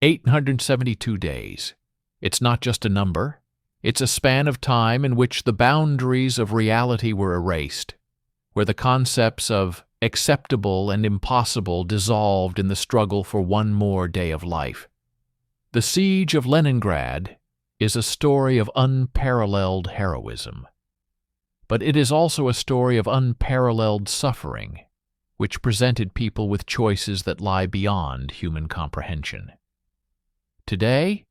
872 days. It's not just a number. It's a span of time in which the boundaries of reality were erased, where the concepts of acceptable and impossible dissolved in the struggle for one more day of life. The siege of Leningrad is a story of unparalleled heroism. But it is also a story of unparalleled suffering, which presented people with choices that lie beyond human comprehension. Today,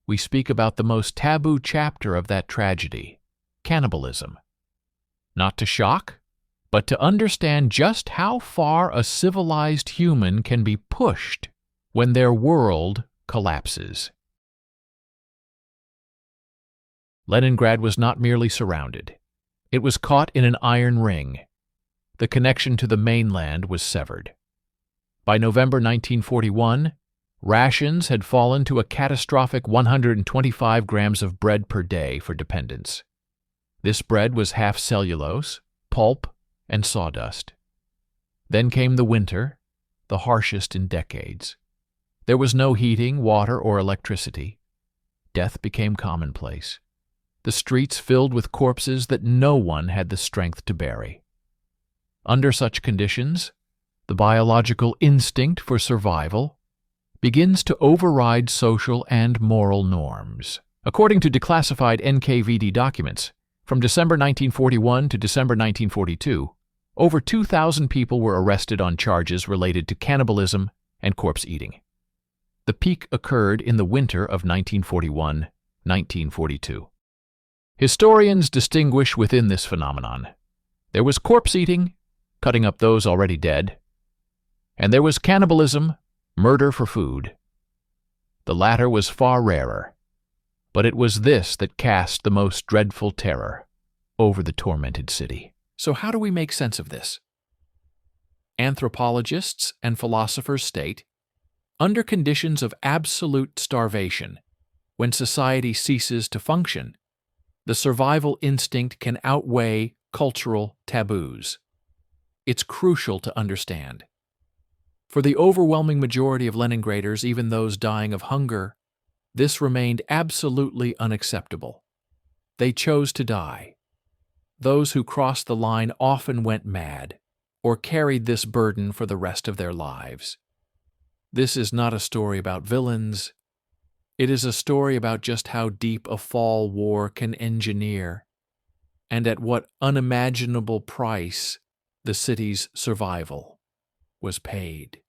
we speak about the most taboo chapter of that tragedy, cannibalism. Not to shock, but to understand just how far a civilized human can be pushed when their world collapses. Leningrad was not merely surrounded. It was caught in an iron ring. The connection to the mainland was severed. By November 1941, rations had fallen to a catastrophic 125 grams of bread per day for dependents. This bread was half cellulose, pulp, and sawdust. Then came the winter, the harshest in decades. There was no heating, water, or electricity. Death became commonplace. The streets filled with corpses that no one had the strength to bury. Under such conditions, the biological instinct for survival begins to override social and moral norms. According to declassified NKVD documents, from December 1941 to December 1942, over 2,000 people were arrested on charges related to cannibalism and corpse eating. The peak occurred in the winter of 1941-1942. Historians distinguish within this phenomenon. There was corpse eating, cutting up those already dead, and there was cannibalism, murder for food. The latter was far rarer, but it was this that cast the most dreadful terror over the tormented city. So how do we make sense of this? Anthropologists and philosophers state, under conditions of absolute starvation, when society ceases to function, the survival instinct can outweigh cultural taboos. It's crucial to understand. For the overwhelming majority of Leningraders, even those dying of hunger, this remained absolutely unacceptable. They chose to die. Those who crossed the line often went mad, or carried this burden for the rest of their lives. This is not a story about villains. It is a story about just how deep a fall war can engineer, and at what unimaginable price the city's survival was paid.